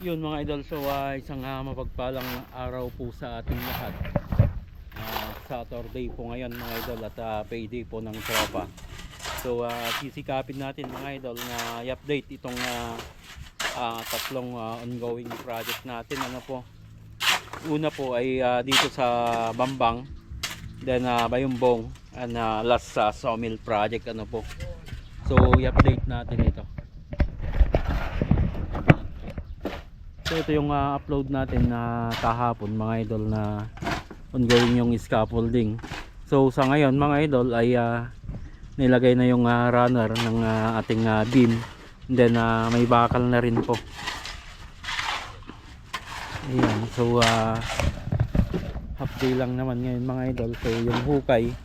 Yun mga idol, so isang mapagpalang araw po sa ating lahat. Saturday po ngayon mga idol at payday po ng tropa. So sisikapin natin mga idol na i-update itong tatlong ongoing project natin. Ano po, una po ay dito sa Bambang, then Bayumbong, and last sa sawmill project. Ano po, so i-update natin ito. So ito yung upload natin na kahapon mga idol, na ongoing yung scaffolding. So sa ngayon mga idol ay nilagay na yung runner ng ating beam, then may bakal na rin po. Ayan, so half day lang naman ngayon mga idol. So yung hukay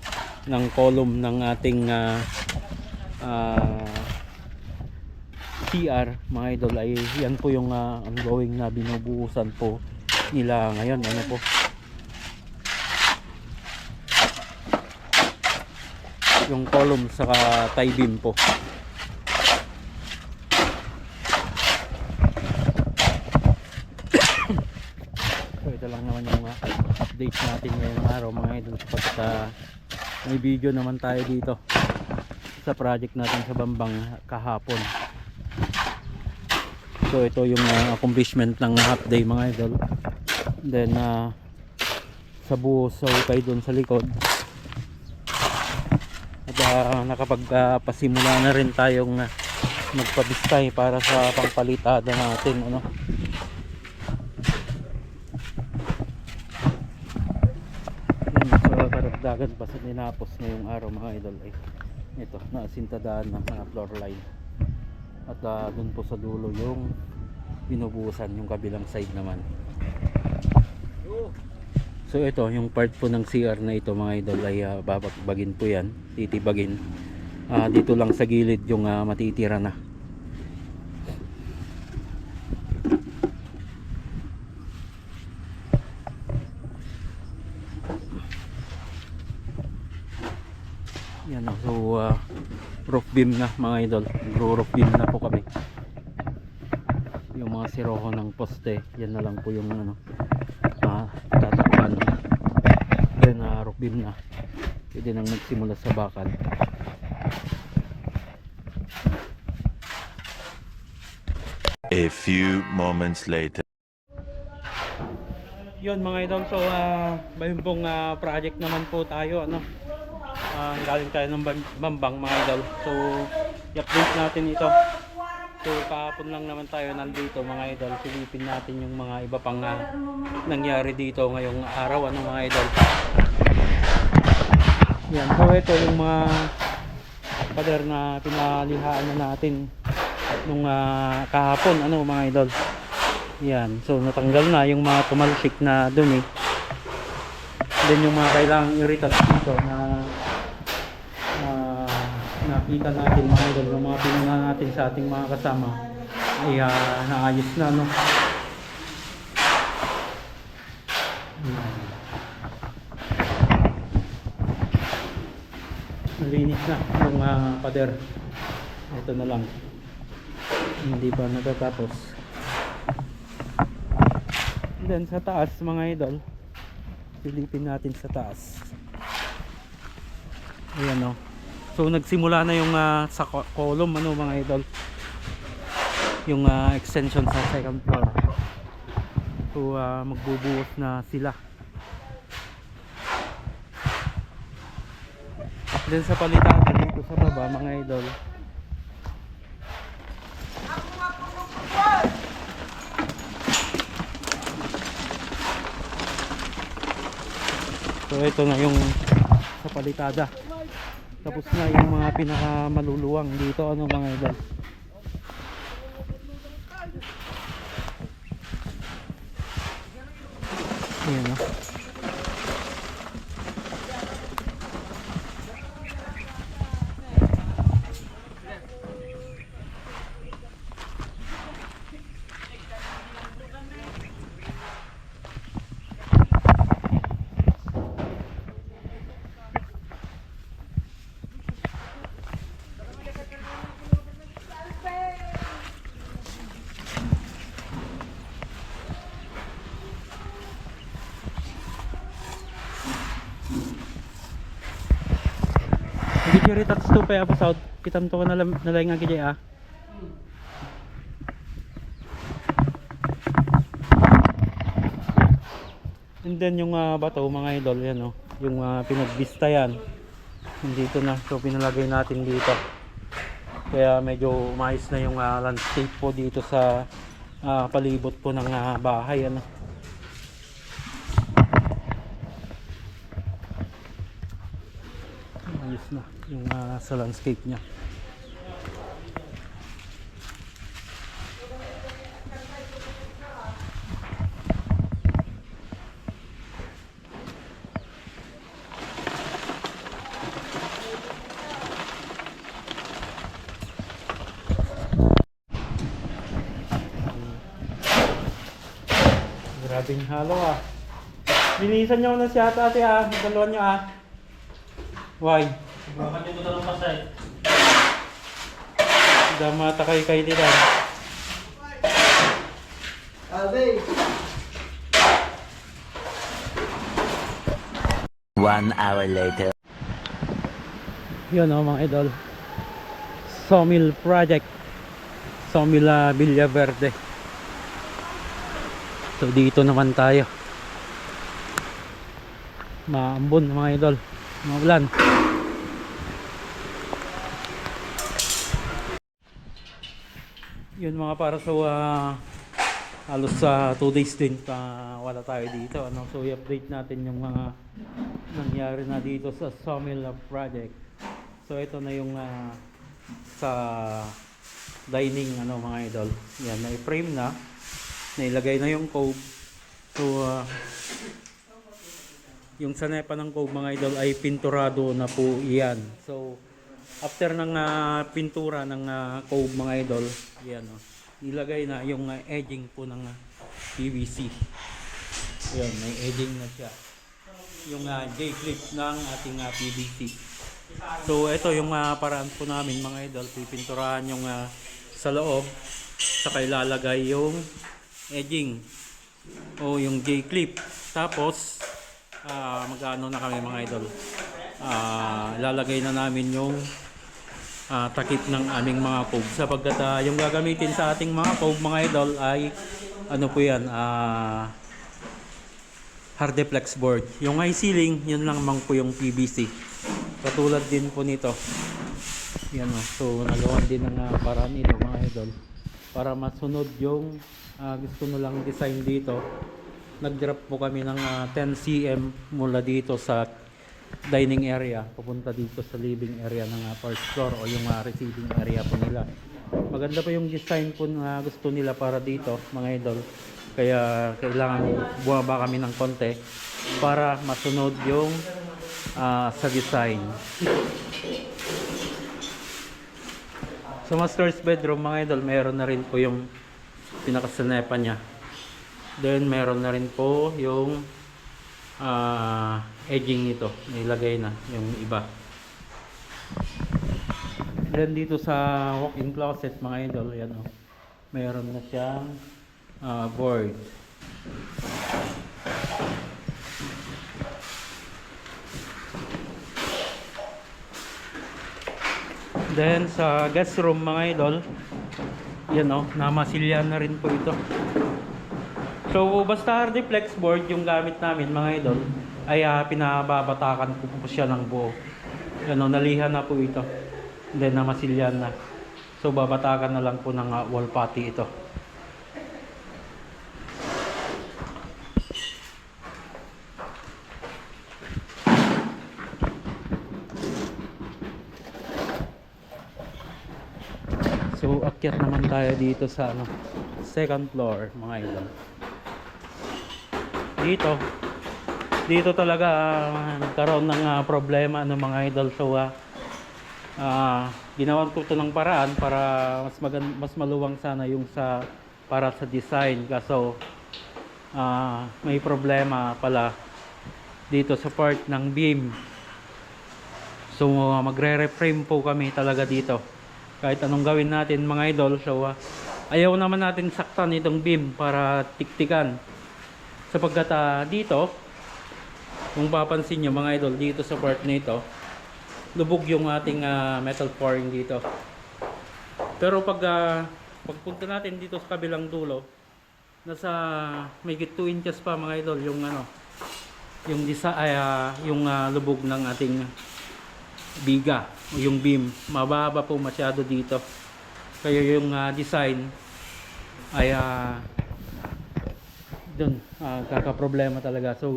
ng column ng ating CR mga idol ay yan po yung ongoing na binubuhusan po nila ngayon. Ano po, yung column saka tie beam po. So ito lang naman yung update natin ngayong araw mga idol, sapagkat may video naman tayo dito sa project natin sa Bambang kahapon. So ito yung accomplishment ng half day mga idol. Then sa buhos, so kayo dun sa likod, at nakapagpasimula na rin tayong magpabistay para sa pangpalitada natin. Ano, so karagdagan pa sa ninapos ngayong araw mga idol ay ito, naasintadaan ng floor line. At dun po sa dulo yung binubuhusan, yung kabilang side naman. So ito yung part po ng CR na ito mga idol ay babagbagin po yan, titibagin. Dito lang sa gilid yung matitira na. Yan, so roof beam na mga idol, roof beam na po kami. Yung mga siroho ng poste, yan na lang po yung tatakpan. Then roof beam na, pwede nang magsimula sa bakal. A few moments later. Yun mga idol, so Bayumbong project naman po tayo. Ano, galing tayo ng Bambang mga idol. So i-update natin ito. So kahapon lang naman tayo nandito mga idol. Silipin natin yung mga iba pang nangyari dito ngayong araw. Ano mga idol, yan, so ito yung mga pader na pinalihaan na natin nung kahapon. Ano mga idol, yan, so natanggal na yung mga tumalsik na dun eh. Then yung mga kailangang i-retouch dito na nakita natin mga idol, yung mga pinuna natin sa ating mga kasama ay naayos na. No, malinis na yung pader. Ito na lang, hindi pa natatapos. Then sa taas mga idol, silipin natin sa taas. Ayan o, so nagsimula na yung sa column. Ano mga idol, yung extension sa second floor. So magbubuhos na sila. Then sa palitada dito sa baba mga idol, so ito na yung sa palitada. Tapos na yung mga pinakamaluluwang dito. Ano mga idol, ayan o. Kiri tats to pa po south. Kitam to ko nalay nga kaya ah. And then yung bato mga idol yan oh. Yung pinagbista yan. Nandito na. So pinalagay natin dito. Kaya medyo umayos na yung landscape po dito sa palibot po ng bahay ano. Ayos na yung sa landscape niya. Grabing halo ah. Linisan nyo na si ate ah. Dalawan nyo ah. Why? Bakit yung talong pasay? Damata kay dito. Alvin! 1 hour later. Yun oh mga idol. Sawmill project. Sawmill Villa Verde. So dito naman tayo. Maambon mga idol. Maulan. Yun mga para sa halos sa 2 days din pa wala tayo dito ano? So i-update natin yung mga nangyari na dito sa Sawmill project. So ito na yung sa dining ano mga idol. Yan, na-frame na. Nailagay na yung cove. So yung sanepa ng cove mga idol ay pinturado na po iyan. So after ng pintura ng cove mga idol, yan oh, ilagay na yung edging po ng PVC. Yan, may edging na siya. Yung J-clip ng ating PVC. So ito yung paraan po namin mga idol, pipinturahan yung sa loob, saka ilalagay yung edging o yung J-clip. Tapos magano na kami mga idol, ilalagay na namin yung takip ng aming mga cove sapagkat yung gagamitin sa ating mga cove mga idol ay ano po yan, hardeplex board. Yung high ceiling yun lang mang po yung PVC, katulad din po nito yan o. So nagawan din ng paraan ito mga idol para masunod yung gusto nyo lang design dito. Nag-drop po kami ng 10 cm mula dito sa dining area papunta dito sa living area ng first floor o yung receiving area po nila. Maganda pa yung design po na gusto nila para dito mga idol, kaya kailangan bumaba kami ng konti para masunod yung sa design. Sa master's bedroom mga idol, meron na rin po yung pinakasanepa niya. Then meron na rin po yung edging nito, nilagay na yung iba. Then dito sa walk-in closet mga idol, yan oh, meron na siyang board. Then sa guest room mga idol, yan oh, namasilyan na rin po ito. So basta hardeplex board yung gamit namin mga idol, ay pinababatakan ko po siya ng buo. Ano, nalihan na po ito. Then namasilyan na. So babatakan na lang po ng wall putty ito. So akyat naman tayo dito sa second floor mga idol. Dito talaga nagkaroon ng problema ng mga idol. So ginawan ko ito ng paraan para mas maluwang sana yung para sa design, kaso may problema pala dito sa part ng beam. So magre-reframe po kami talaga dito kahit anong gawin natin mga idol. So ayaw naman natin saktan itong beam para tiktikan, sapagkat dito kung papansin nyo mga idol, dito sa part nito lubog yung ating metal flooring dito. Pero pagpunta natin dito sa kabilang dulo, nasa may 2 inches pa mga idol yung lubog ng ating biga o yung beam. Mababa po masyado dito. Kaya yung design ay dun kakaproblema talaga. So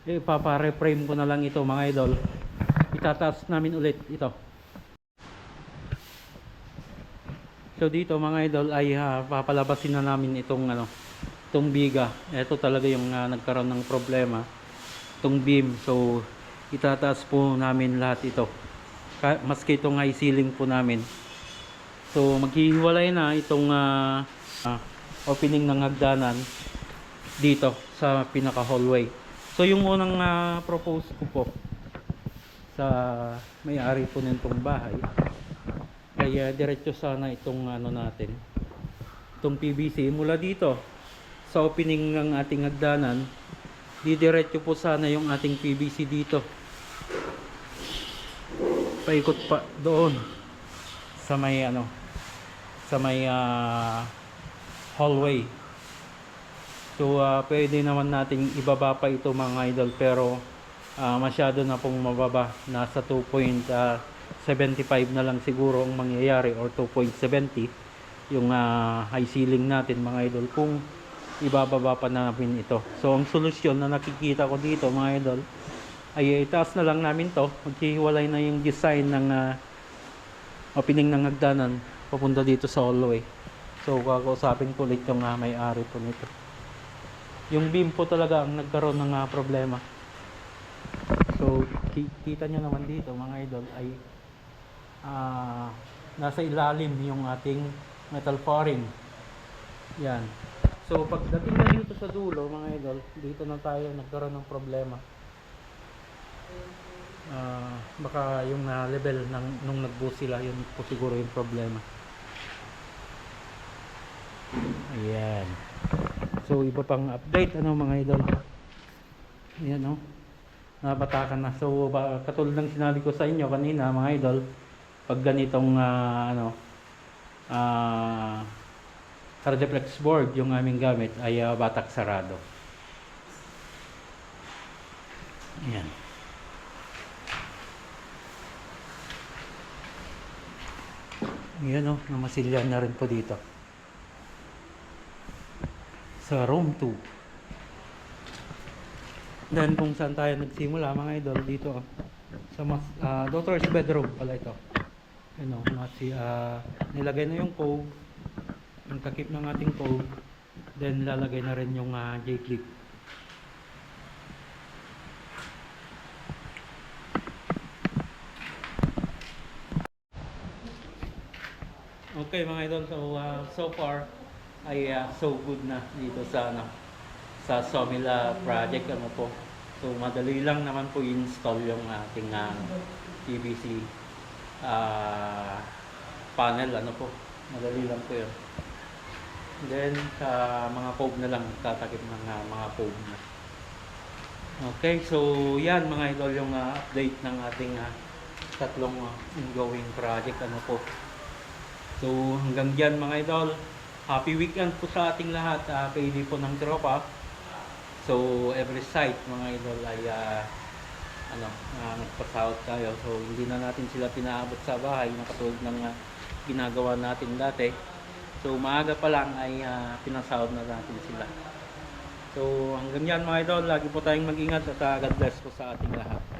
ipapa-reframe ko na lang ito mga idol. Itataas namin ulit ito. So dito mga idol ay papalabasin na namin itong biga. Ito talaga yung nagkaroon ng problema, itong beam. So itataas po namin lahat ito, maski itong high ceiling po namin. So maghihiwalay na itong opening ng hagdanan dito sa pinaka hallway. So yung unang propose ko po sa may-ari po nitong bahay, kaya diretso sana itong natin, itong PVC mula dito sa opening ng ating hagdanan, didiretso po sana yung ating PVC dito, paikot pa doon sa may hallway. So pwede naman nating ibaba pa ito mga idol, pero masyado na pong mababa. Nasa 2.75 na lang siguro ang mangyayari, or 2.70 yung high ceiling natin mga idol, kung ibababa pa namin ito. So ang solusyon na nakikita ko dito mga idol ay itaas na lang namin to. Maghihiwalay na yung design ng opening ng hagdanan papunta dito sa hallway. So kakausapin ko ulit yung may-ari po nito. Yung beam po talaga ang nagkaroon ng problema. So kita nyo naman dito mga idol ay nasa ilalim yung ating metal flooring. Yan. So pagdating na dito sa dulo mga idol, dito na tayo nagkaroon ng problema. Baka yung level nung nag-boost sila, yun po siguro yung problema. Ayan. So iba pang update mga idol. Ayan napatakan na. So katulad ng sinabi ko sa inyo kanina mga idol, pag ganitong Hardeflex board yung aming gamit ay batak sarado. Ayan. Ayan namasilyan na rin po dito sa room 2. Then kung saan tayo nagsimula mga idol, dito sa daughter's bedroom pala ito. Nilagay na yung cove, yung takip ng ating cove, then lalagay na rin yung J-clip. Okay mga idol, so far ay so good na dito sa sawmill project po. So madali lang naman po i-install yung ating PVC panel po. Madali lang po 'yun. Then sa mga cove na lang tatakip ng mga cove na. Okay, so yan mga idol yung update ng ating tatlong ongoing project po. So hanggang diyan mga idol. Happy weekend po sa ating lahat. Pwede po ng tropa. So every site mga idol ay nagpasahod tayo. So hindi na natin sila pinaabot sa bahay na katulad ng ginagawa natin dati. So maaga pa lang ay pinasahod na natin sila. So hanggang yan mga idol, lagi po tayong mag-ingat at God bless po sa ating lahat.